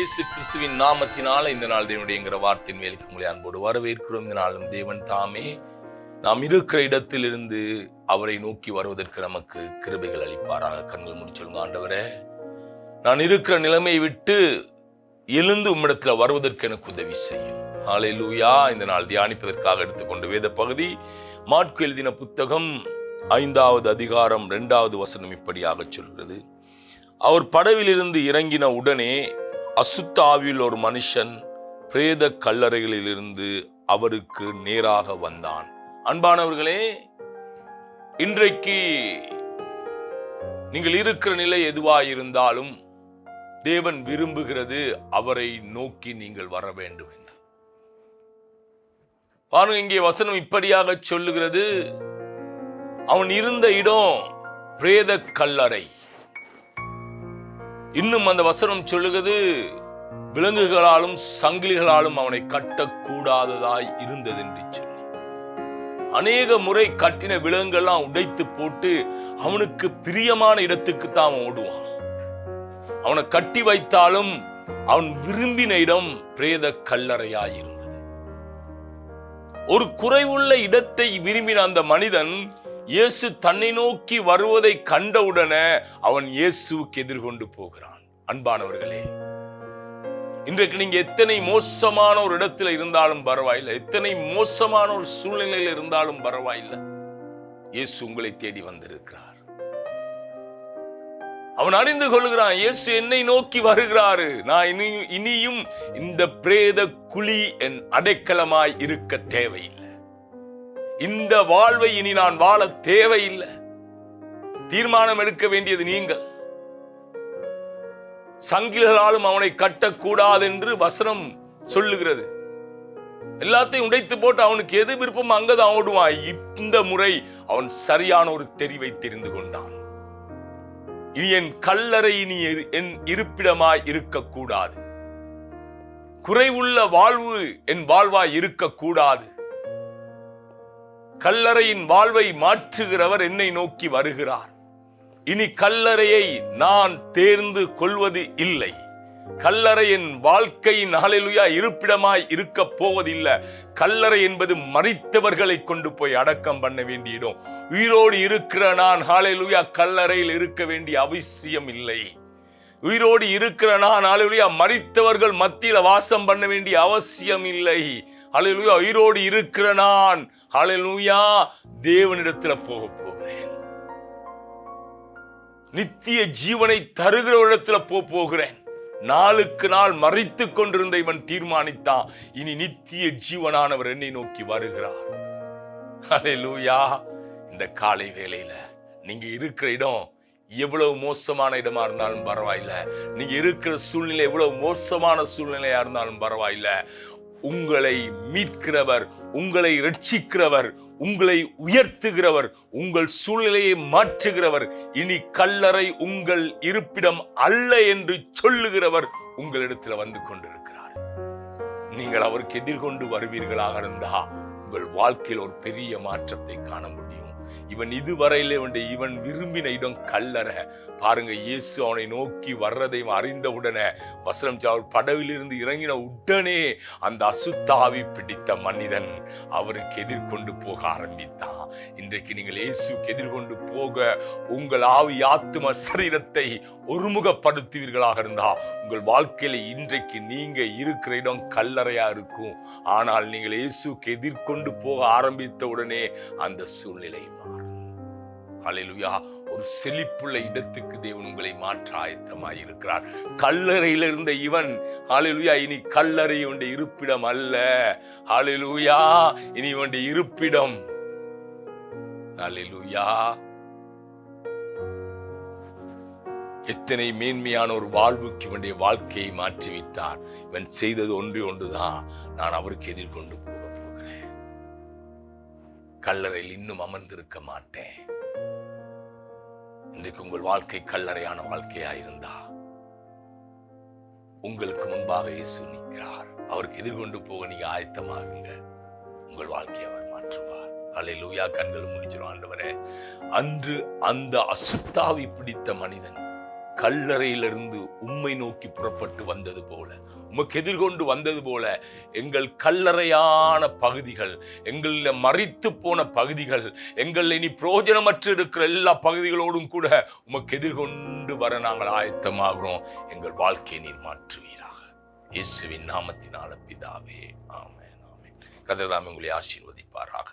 இயேசு கிறிஸ்துவின் நாமத்தினால இந்த நாள் தேவனுடைய வார்த்தையின் வேலைக்கு உங்களை அன்போடு வரவேற்கிறோம். இந்த நாளும் தேவன் தாமே நாம் இருக்கிற இடத்திலிருந்து அவரை நோக்கி வருவதற்கு நமக்கு கிருபைகள் அளிப்பாராக. கண்கள் மூடி சொல்லுங்க, ஆண்டவரே, நான் இருக்கிற நிலைமையை விட்டு எழுந்து உம்மிடத்துல வருவதற்கு எனக்கு உதவி செய்யும். ஹல்லேலூயா. இந்த நாள் தியானிப்பதற்காக எடுத்துக்கொண்டு வேத பகுதி மாற்கு எழுதின புத்தகம் 5வது அதிகாரம் 2வது வசனம் இப்படியாக சொல்கிறது. அவர் படவிலிருந்து இறங்கின உடனே அசுத்த ஆவியில் ஒரு மனுஷன் பிரேத கல்லறைகளிலிருந்து அவருக்கு நேராக வந்தான். அன்பானவர்களே, இன்றைக்கு நீங்கள் இருக்கிற நிலை எதுவாயிருந்தாலும் தேவன் விரும்புகிறது அவரை நோக்கி நீங்கள் வர வேண்டும் என்று. பாருங்க, இங்கே வசனம் இப்படியாக சொல்லுகிறது. அவன் இருந்த இடம் பிரேத கல்லறை. இன்னும் அந்த வசனம் சொல்லுகிறது, விலங்குகளாலும் சங்கிலிகளாலும் அவனை கட்டக்கூடாததாய் இருந்தது என்று சொல்லி அநேக முறை கட்டின விலங்குகள்லாம் உடைத்து போட்டு அவனுக்கு பிரியமான இடத்துக்கு தான் அவன் ஓடுவான். அவனை கட்டி வைத்தாலும் அவன் விரும்பின இடம் பிரேத கல்லறையாய் இருந்தது. ஒரு குறைவுள்ள இடத்தை விரும்பின அந்த மனிதன் இயேசு தன்னை நோக்கி வருவதை கண்டவுடனே அவன் இயேசுவுக்கு எதிர்கொண்டு போகிறான். அன்பானவர்களே, இன்றைக்கு நீங்க எத்தனை மோசமான ஒரு இடத்துல இருந்தாலும் பரவாயில்லை, எத்தனை மோசமான ஒரு சூழ்நிலையில் இருந்தாலும் பரவாயில்லை, இயேசு உங்களை தேடி வந்திருக்கிறார். அவன் அறிந்து கொள்கிறான், இயேசு என்னை நோக்கி வருகிறாரு. நான் இனியும் இந்த பிரேத குழி என் அடைக்கலமாய் இருக்க தேவையில்லை. இந்த வாழ்வை இனி நான் வாழ தேவையில்லை. தீர்மானம் எடுக்க வேண்டியது நீங்கள். சங்கிலிகளாலும் அவனை கட்டக்கூடாது என்று வசனம் சொல்லுகிறது. எல்லாத்தையும் உடைத்து போட்டு அவனுக்கு எது விருப்பம் அங்கதான் ஓடுவான். இந்த முறை அவன் சரியான ஒரு தெரிவை தெரிந்து கொண்டான். இனி என் கல்லறை இனி என் இருப்பிடமாய் இருக்கக்கூடாது. குறைவுள்ள வாழ்வு என் வாழ்வாய் இருக்கக்கூடாது. கல்லறையின் வாழ்வை மாற்றுகிறவர் என்னை நோக்கி வருகிறார். இனி கல்லறையை நான் தேர்ந்து கொள்வது இல்லை. கல்லறையின் வாழ்க்கையின் ஹல்லேலூயா இருப்பிடமாய் இருக்க போவதில்லை. கல்லறை என்பது மரித்தவர்களை கொண்டு போய் அடக்கம் பண்ண வேண்டிய இடம். உயிரோடு இருக்கிற நான் ஹல்லேலூயா கல்லறையில் இருக்க வேண்டிய அவசியம் இல்லை. உயிரோடு இருக்கிற நான் ஹல்லேலூயா மரித்தவர்கள் மத்தியில வாசம் பண்ண வேண்டிய அவசியம் இல்லை. ஹல்லேலூயா உயிரோடு இருக்கிற நான் ஹல்லேலூயா தேவனிடத்துல போக போகிறேன். நித்திய ஜீவனை தருகிற இடத்துல போகிறேன். நாளுக்கு நாள் மறித்துக் கொண்டிருந்த இவன் தீர்மானித்தான், இனி நித்திய ஜீவனானவர் என்னை நோக்கி வருகிறார். ஹல்லேலூயா. இந்த காலை வேளையில நீங்க இருக்கிற இடம் எவ்வளவு மோசமான இடமா இருந்தாலும் பரவாயில்லை, நீங்க இருக்கிற சூழ்நிலை எவ்வளவு மோசமான சூழ்நிலையா இருந்தாலும் பரவாயில்லை, உங்களை மீட்கிறவர், உங்களை ரட்சிக்கிறவர், உங்களை உயர்த்துகிறவர், உங்கள் சூழ்நிலையை மாற்றுகிறவர், இனி கல்லறை உங்கள் இருப்பிடம் அல்ல என்று சொல்லுகிறவர் உங்களிடத்தில் வந்து கொண்டிருக்கிறார். நீங்கள் அவருக்கு எதிர்கொண்டு வருவீர்களாக இருந்தா உங்கள் வாழ்க்கையில் ஒரு பெரிய மாற்றத்தை காண முடியும். இவன் இதுவரையில இவன் விரும்பின இடம் கல்லறை. பாருங்க, இயேசு அவனை நோக்கி வர்றதை அறிந்தவுடனே வசனம் படவிலிருந்து இறங்கின உடனே அந்த அசுத்தாவி பிடித்த மனிதன் அவருக்கு எதிர்கொண்டு போக ஆரம்பித்தான். இன்றைக்கு நீங்கள் இயேசுக்கு எதிர்கொண்டு போக உங்கள் ஆவி ஆத்தும சரீரத்தை ஒருமுகப்படுத்துவீர்களாக இருந்தா உங்கள் வாழ்க்கையில இன்றைக்கு நீங்க இருக்கிற இடம் கல்லறையா இருக்கும். ஆனால் நீங்கள் இயேசுக்கு எதிர்கொண்டு போக ஆரம்பித்த உடனே அந்த சூழ்நிலை மாறும். ஹல்லேலூயா. ஒரு செழிப்புள்ள இடத்துக்கு தேவன் உங்களை மாற்ற ஆயத்தமாய் இருக்கிறார். கல்லறையில இருந்த இவன் ஹல்லேலூயா இனி கல்லறை இவனுடைய இருப்பிடம் அல்ல. ஹல்லேலூயா, இனி இவனுடைய இருப்பிடம் ஹல்லேலூயா. எத்தனை மேன்மையான ஒரு வாழ்வுக்கு இவனுடைய வாழ்க்கையை மாற்றிவிட்டார். இவன் செய்தது ஒன்றுதான், நான் அவருக்கு எதிர்கொண்டு போக போகிறேன். கல்லறையில் இன்னும் அமர்ந்திருக்க மாட்டேன். இன்றைக்கு உங்கள் வாழ்க்கை கல்லறையான வாழ்க்கையா இருந்தா உங்களுக்கு முன்பாக இயேசு நிற்கிறார். அவருக்கு எதிர்கொண்டு போக நீங்க ஆயத்தமாகுங்க. உங்கள் வாழ்க்கையை அவர் மாற்றுவார். ஹல்லேலூயா. கண்கள் முடிச்சிடும். ஆண்டவரே, அன்று அந்த அசுத்தாவி பிடித்த மனிதன் கல்லறையிலிருந்து உம்மை நோக்கி புறப்பட்டு வந்தது போல, உமக்கு எதிர்கொண்டு வந்தது போல, எங்கள் கல்லறையான பகுதிகள், எங்கள மரித்து போன பகுதிகள், எங்கள் இனி பிரயோஜனமற்று இருக்கிற எல்லா பகுதிகளோடும் கூட உமக்கு எதிர்கொண்டு வர நாங்கள் ஆயத்தமாகிறோம். எங்கள் வாழ்க்கையை நீர் மாற்றுவீராக. இயேசுவின் நாமத்தினால பிதாவே, ஆமென். ஆமென். கர்த்தர் தாமே உங்களை ஆசீர்வதிப்பாராக.